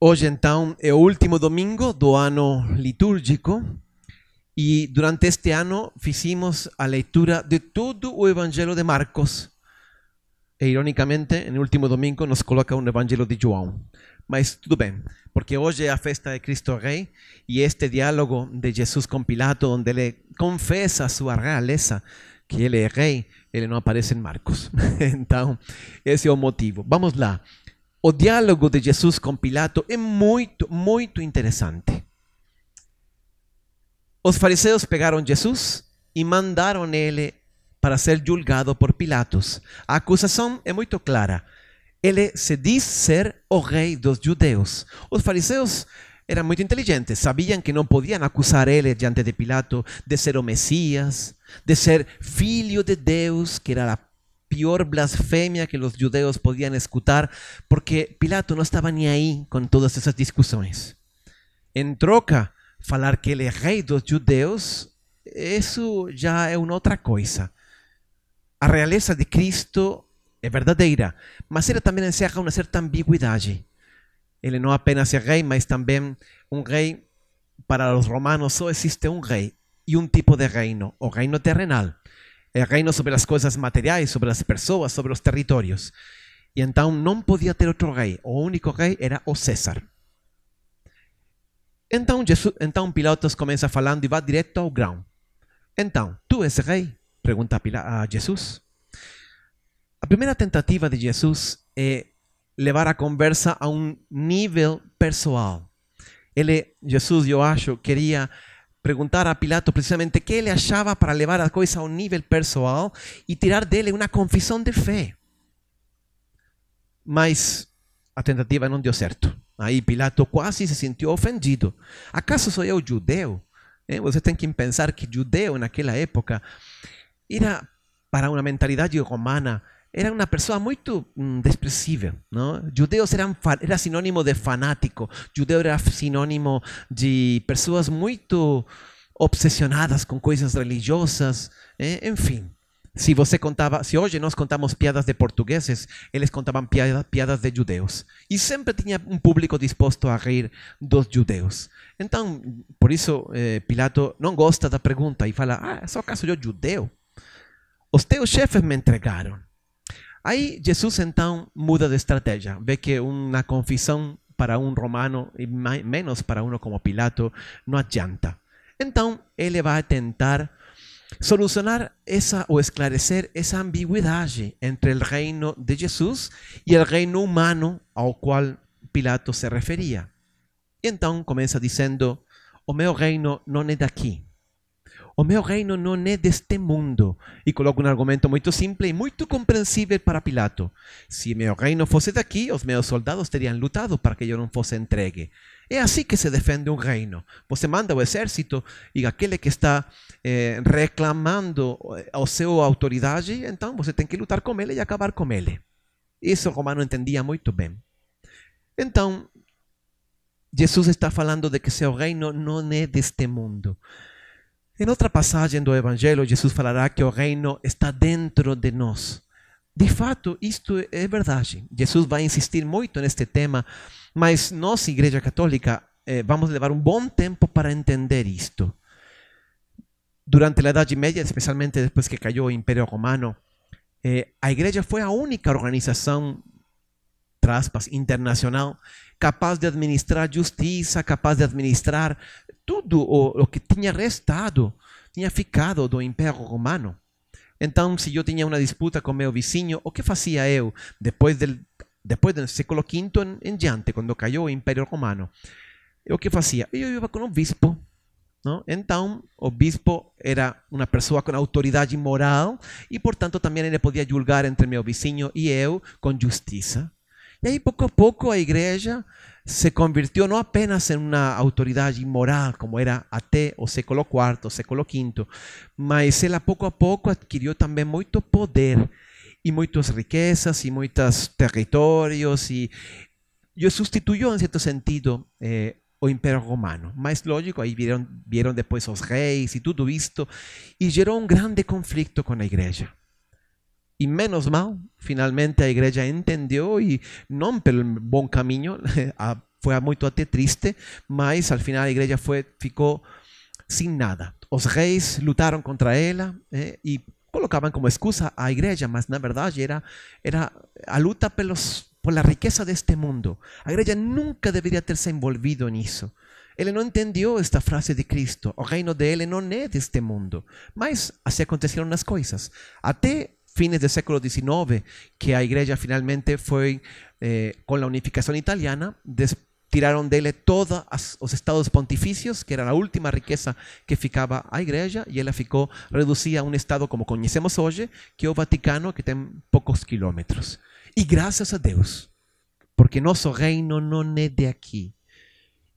Hoje, então, é o último domingo do ano litúrgico e durante este ano fizemos a leitura de todo o Evangelho de Marcos. E, ironicamente, no último domingo nos coloca um Evangelho de João. Mas tudo bem, porque hoje é a festa de Cristo Rei e este diálogo de Jesus com Pilato, onde ele confessa a sua realeza, que ele é rei, ele não aparece em Marcos. Então, esse é o motivo. Vamos lá. O diálogo de Jesus com Pilato é muito interessante. Os fariseus pegaram Jesus e mandaram ele para ser julgado por Pilatos. A acusação é muito clara. Ele se diz ser o rei dos judeus. Os fariseus eram muito inteligentes, sabiam que não podiam acusar ele diante de Pilato de ser o Messias, de ser filho de Deus, que era a pior blasfemia que os judeus podiam escutar, porque Pilato não estava nem aí com todas essas discussões. Em troca, falar que ele é rei dos judeus, isso já é uma outra coisa. A realeza de Cristo é verdadeira, mas ele também encerra uma certa ambiguidade. Ele não apenas é rei, mas também um rei. Para os romanos só existe um rei e um tipo de reino, o reino terrenal. É reino sobre as coisas materiais, sobre as pessoas, sobre os territórios. E então não podia ter outro rei. O único rei era o César. Então Pilatos começa falando e vai direto ao grão. Então, tu és rei? Pergunta a Jesus. A primeira tentativa de Jesus é levar a conversa a um nível pessoal. Jesus, eu acho, queria perguntar a Pilato precisamente o que ele achava para levar a coisa a um nível pessoal e tirar dele uma confissão de fé. Mas a tentativa não deu certo. Aí Pilato quase se sentiu ofendido. Acaso sou eu judeu? Você tem que pensar que judeu naquela época era, para uma mentalidade romana, era uma pessoa muito desprezível, não? Judeus era sinônimo de fanático, judeu era sinônimo de pessoas muito obsessionadas com coisas religiosas, enfim. Se hoje nós contamos piadas de portugueses, eles contavam piadas de judeus. E sempre tinha um público disposto a rir dos judeus. Então, por isso, Pilato não gosta da pergunta e fala: só acaso eu judeu? Os teus chefes me entregaram. Aí Jesus então muda de estratégia, vê que uma confissão para um romano e menos para um como Pilato não adianta. Então ele vai tentar solucionar ou esclarecer essa ambiguidade entre o reino de Jesus e o reino humano ao qual Pilato se referia. E então começa dizendo: o meu reino não é daqui. O meu reino não é deste mundo. E coloca um argumento muito simples e muito compreensível para Pilato. Se meu reino fosse daqui, os meus soldados teriam lutado para que eu não fosse entregue. É assim que se defende um reino. Você manda o exército e aquele que está reclamando a sua autoridade, então você tem que lutar com ele e acabar com ele. Isso o romano entendia muito bem. Então, Jesus está falando de que seu reino não é deste mundo. Em outra passagem do Evangelho, Jesus falará que o reino está dentro de nós. De fato, isto é verdade. Jesus vai insistir muito neste tema, mas nós, Igreja Católica, vamos levar um bom tempo para entender isto. Durante a Idade Média, especialmente depois que caiu o Império Romano, a Igreja foi a única organização internacional capaz de administrar justiça, capaz de administrar tudo o que tinha restado, tinha ficado do Império Romano. Então, se eu tinha uma disputa com meu vizinho, o que fazia eu depois do século V em diante, quando caiu o Império Romano? O que fazia? Eu ia com o bispo. Não? Então, o bispo era uma pessoa com autoridade moral e, portanto, também ele podia julgar entre meu vizinho e eu com justiça. E aí, pouco a pouco, a igreja se convirtió não apenas em uma autoridade moral, como era até o século IV, o século V, mas ela pouco a pouco adquiriu também muito poder e muitas riquezas e muitos territórios e substituiu, em certo sentido, o Império Romano. Mas, lógico, aí vieram depois os reis e tudo isto, e gerou um grande conflito com a igreja. E menos mal, finalmente a igreja entendeu e não pelo bom caminho, foi muito até triste, mas al final a igreja ficou sem nada. Os reis lutaram contra ela e colocavam como excusa a igreja, mas na verdade era a luta por la riqueza deste mundo. A igreja nunca deveria ter se envolvido nisso. Ele não entendeu esta frase de Cristo. O reino de ele não é deste mundo. Mas assim aconteceram as coisas. Até fines do século XIX, que a igreja finalmente foi, com a unificação italiana, tiraram dele todos os estados pontifícios, que era a última riqueza que ficava a igreja, e ela ficou reduzida a um estado como conhecemos hoje, que é o Vaticano, que tem poucos quilômetros. E graças a Deus, porque nosso reino não é de aqui.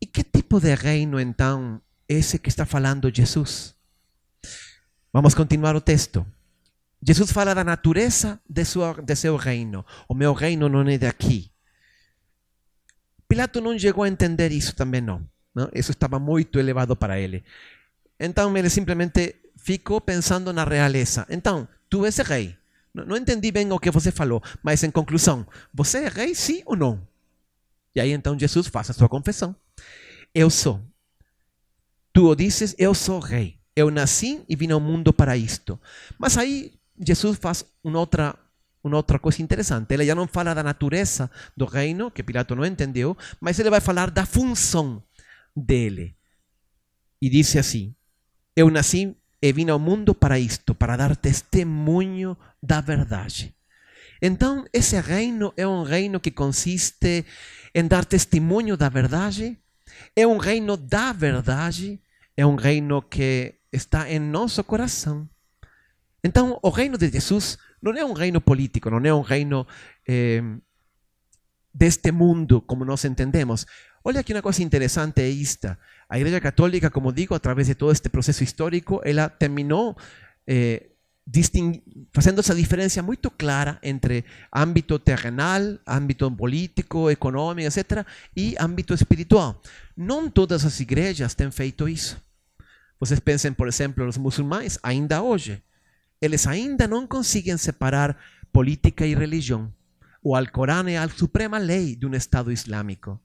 E que tipo de reino, então, esse que está falando Jesus? Vamos continuar o texto. Jesus fala da natureza de seu reino. O meu reino não é de aqui. Pilato não chegou a entender isso também não. Isso estava muito elevado para ele. Então ele simplesmente ficou pensando na realeza. Então, tu és rei. Não entendi bem o que você falou, mas em conclusão, você é rei sim ou não? E aí então Jesus faz a sua confissão. Eu sou. Tu o dizes, eu sou rei. Eu nasci e vim ao mundo para isto. Mas aí Jesus faz uma outra coisa interessante. Ele já não fala da natureza do reino, que Pilato não entendeu, mas ele vai falar da função dele. E diz assim: eu nasci e vim ao mundo para isto, para dar testemunho da verdade. Então, esse reino é um reino que consiste em dar testemunho da verdade, é um reino da verdade, é um reino que está em nosso coração. Então, o reino de Jesus não é um reino político, não é um reino deste mundo, como nós entendemos. Olha aqui uma coisa interessante é esta. A Igreja Católica, como digo, através de todo este processo histórico, ela terminou fazendo essa diferença muito clara entre âmbito terrenal, âmbito político, econômico, etc., e âmbito espiritual. Não todas as igrejas têm feito isso. Vocês pensem, por exemplo, os muçulmanos, ainda hoje, eles ainda não conseguem separar política e religião. O Alcorão é a suprema lei de um Estado islâmico.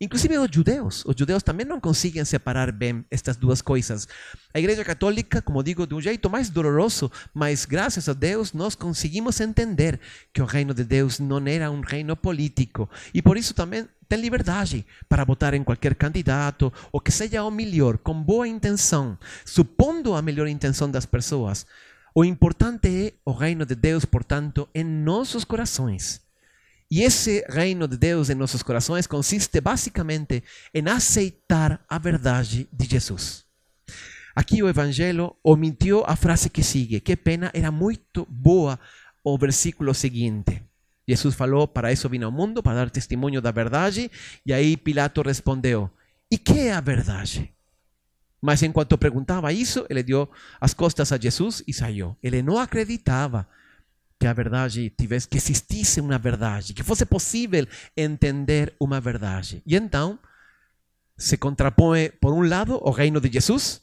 Inclusive os judeus também não conseguem separar bem estas duas coisas. A Igreja Católica, como digo, de um jeito mais doloroso, mas graças a Deus nós conseguimos entender que o reino de Deus não era um reino político. E por isso também tem liberdade para votar em qualquer candidato, ou que seja o melhor, com boa intenção, supondo a melhor intenção das pessoas. O importante é o reino de Deus, portanto, em nossos corações. E esse reino de Deus em nossos corações consiste basicamente em aceitar a verdade de Jesus. Aqui o Evangelho omitiu a frase que sigue. Que pena, era muito boa o versículo seguinte. Jesus falou, para isso vim ao mundo, para dar testemunho da verdade. E aí Pilato respondeu, e que é a verdade? Mas enquanto perguntava isso, ele deu as costas a Jesus e saiu. Ele não acreditava que a verdade tivesse, que existisse uma verdade, que fosse possível entender uma verdade. E então se contrapõe, por um lado, o reino de Jesus,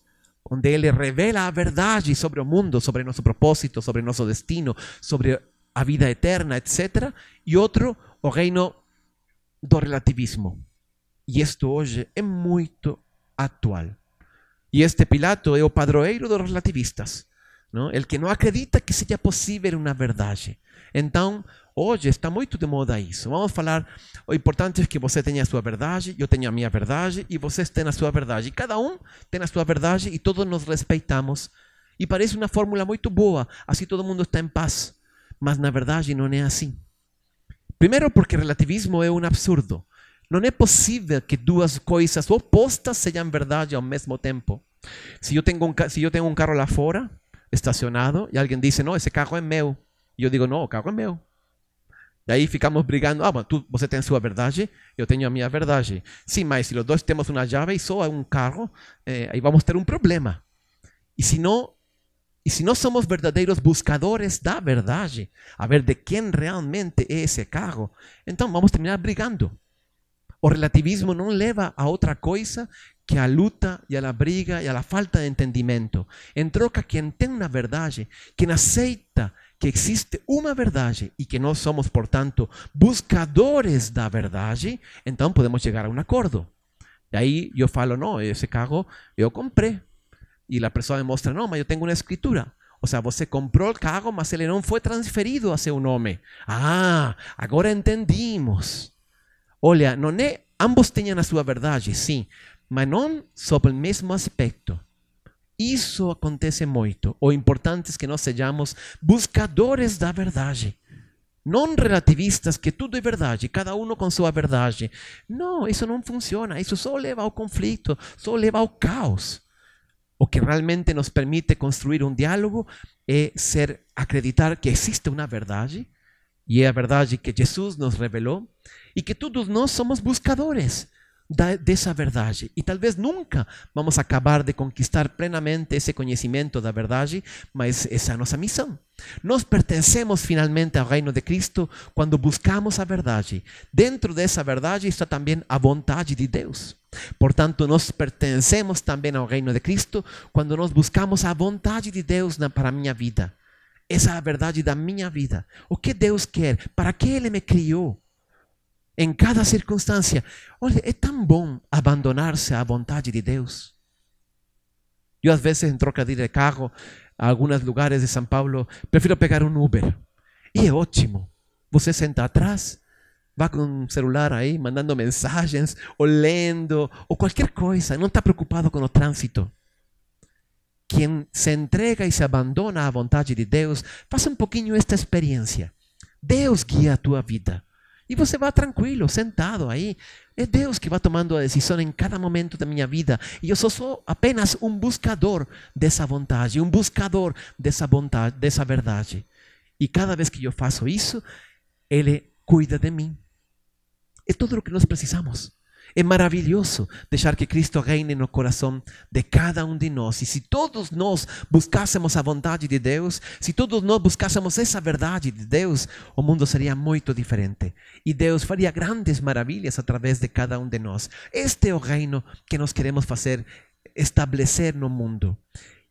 onde ele revela a verdade sobre o mundo, sobre nosso propósito, sobre nosso destino, sobre a vida eterna, etc. E outro, o reino do relativismo. E isto hoje é muito atual. E este Pilato é o padroeiro dos relativistas. Não? El que não acredita que seja possível uma verdade. Então, hoje está muito de moda isso. Vamos falar, o importante é que você tenha a sua verdade, eu tenho a minha verdade e vocês têm a sua verdade. Cada um tem a sua verdade e todos nos respeitamos. E parece uma fórmula muito boa, assim todo mundo está em paz. Mas na verdade não é assim. Primeiro porque relativismo é um absurdo. Não é possível que duas coisas opostas sejam verdade ao mesmo tempo. Se eu tenho um carro lá fora, estacionado, e alguém diz, não, esse carro é meu. E eu digo, não, o carro é meu. E aí ficamos brigando, você tem a sua verdade, eu tenho a minha verdade. Sim, mas se os dois temos uma chave e só um carro, aí vamos ter um problema. E se não somos verdadeiros buscadores da verdade, a ver de quem realmente é esse carro, então vamos terminar brigando. O relativismo não leva a outra coisa que a luta e a briga e a falta de entendimento. Em troca, quem tem uma verdade, quem aceita que existe uma verdade e que nós somos, portanto, buscadores da verdade, então podemos chegar a um acordo. E aí eu falo, não, esse carro eu comprei. E a pessoa me mostra, não, mas eu tenho uma escritura. Ou seja, você comprou o carro, mas ele não foi transferido a seu nome. Ah, agora entendimos. Olha, não é, ambos têm a sua verdade, sim, mas não sobre o mesmo aspecto. Isso acontece muito. O importante é que nós sejamos buscadores da verdade. Não relativistas, que tudo é verdade, cada um com sua verdade. Não, isso não funciona. Isso só leva ao conflito, só leva ao caos. O que realmente nos permite construir um diálogo é acreditar que existe uma verdade, e é a verdade que Jesus nos revelou, e que todos nós somos buscadores dessa verdade. E talvez nunca vamos acabar de conquistar plenamente esse conhecimento da verdade, mas essa é a nossa missão. Nós pertencemos finalmente ao reino de Cristo quando buscamos a verdade. Dentro dessa verdade está também a vontade de Deus. Portanto, nós pertencemos também ao reino de Cristo quando nós buscamos a vontade de Deus para a minha vida. Essa é a verdade da minha vida. O que Deus quer? Para que Ele me criou? Em cada circunstância. Olha, é tão bom abandonar-se à vontade de Deus. Eu, às vezes, em troca de carro, a alguns lugares de São Paulo, prefiro pegar um Uber. E é ótimo. Você senta atrás, vai com o celular aí, mandando mensagens, ou lendo, ou qualquer coisa. Não está preocupado com o trânsito. Quem se entrega e se abandona à vontade de Deus, faça um pouquinho esta experiência. Deus guia a tua vida. E você vai tranquilo, sentado aí. É Deus que vai tomando a decisão em cada momento da minha vida. E eu sou apenas um buscador dessa vontade, um buscador dessa vontade, dessa verdade. E cada vez que eu faço isso, Ele cuida de mim. É tudo o que nós precisamos. É maravilhoso deixar que Cristo reine no coração de cada um de nós. E se todos nós buscássemos a vontade de Deus, se todos nós buscássemos essa verdade de Deus, o mundo seria muito diferente. E Deus faria grandes maravilhas através de cada um de nós. Este é o reino que nós queremos fazer, estabelecer no mundo.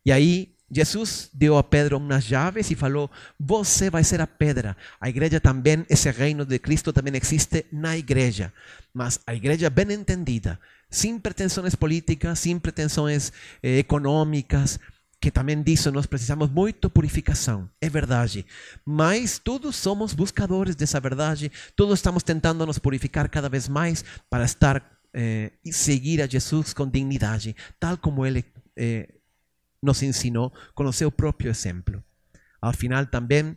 E aí, Jesus deu a Pedro umas chaves e falou, você vai ser a pedra. A igreja também, esse reino de Cristo também existe na igreja. Mas a igreja bem entendida, sem pretensões políticas, sem pretensões econômicas, que também disso nós precisamos muito purificação, é verdade. Mas todos somos buscadores dessa verdade, todos estamos tentando nos purificar cada vez mais para estar e seguir a Jesus com dignidade, tal como Ele nos ensinou com o seu próprio exemplo. Ao final também,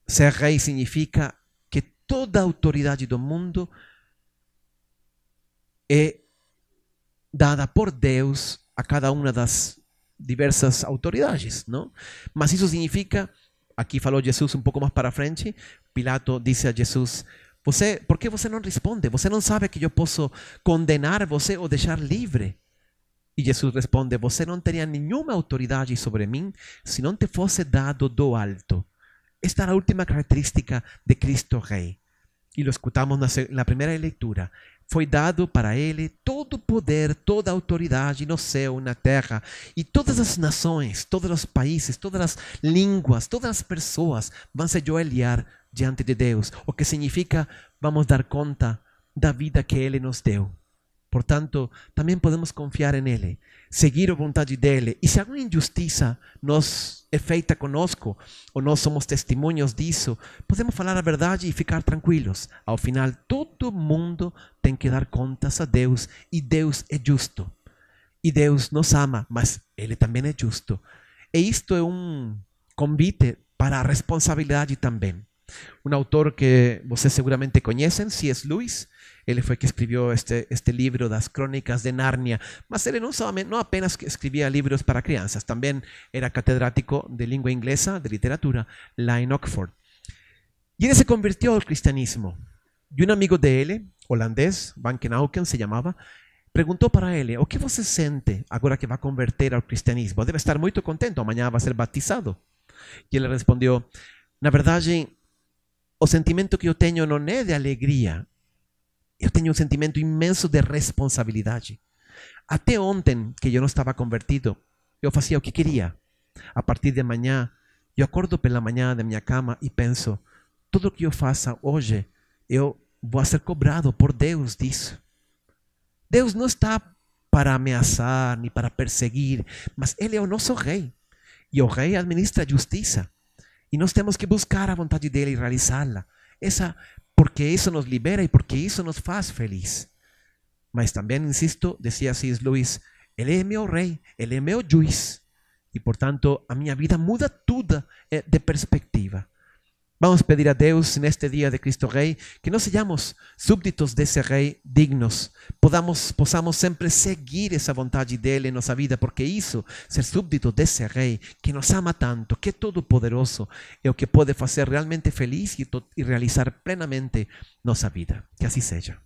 ser rei significa que toda a autoridade do mundo é dada por Deus a cada uma das diversas autoridades, não? Mas isso significa, aqui falou Jesus um pouco mais para frente, Pilato disse a Jesus, por que você não responde? Você não sabe que eu posso condenar você ou deixar livre? E Jesus responde, você não teria nenhuma autoridade sobre mim se não te fosse dado do alto. Esta é a última característica de Cristo Rei. E lo escutamos na primeira leitura. Foi dado para Ele todo o poder, toda a autoridade no céu, na terra. E todas as nações, todos os países, todas as línguas, todas as pessoas vão se ajoelhar diante de Deus. O que significa, vamos dar conta da vida que Ele nos deu. Portanto, também podemos confiar em Ele, seguir a vontade dEle. E se alguma injustiça é feita conosco, ou nós somos testemunhos disso, podemos falar a verdade e ficar tranquilos. Ao final, todo mundo tem que dar contas a Deus, e Deus é justo. E Deus nos ama, mas Ele também é justo. E isto é um convite para a responsabilidade também. Um autor que vocês seguramente conhecem, C.S. Lewis, ele foi que escreveu este livro das Crônicas de Nárnia, mas ele não apenas escrevia livros para crianças, também era catedrático de língua inglesa, de literatura, lá em Oxford. E ele se convirtió ao cristianismo. E um amigo dele, holandês, Van Kenauken se chamava, perguntou para ele, o que você sente agora que vai converter ao cristianismo? Deve estar muito contente, amanhã vai ser batizado. E ele respondeu, na verdade, o sentimento que eu tenho não é de alegria, eu tenho um sentimento imenso de responsabilidade. Até ontem, que eu não estava convertido, eu fazia o que queria. A partir de amanhã, Eu acordo pela manhã da minha cama e penso, tudo que eu faça hoje, eu vou ser cobrado por Deus disso. Deus não está para ameaçar, nem para perseguir, mas Ele é o nosso rei. E o rei administra a justiça. E nós temos que buscar a vontade dele e realizá-la. Porque isso nos libera e porque isso nos faz feliz. Mas também, insisto, dizia C.S. Lewis, Ele é meu rei, Ele é meu juiz. E, portanto, a minha vida muda toda de perspectiva. Vamos pedir a Deus neste dia de Cristo Rei que nós sejamos súbditos desse Rei dignos, possamos sempre seguir essa vontade dele em nossa vida, porque isso, ser súbdito desse Rei que nos ama tanto, que é todo poderoso, é o que pode fazer realmente feliz e realizar plenamente nossa vida. Que assim seja.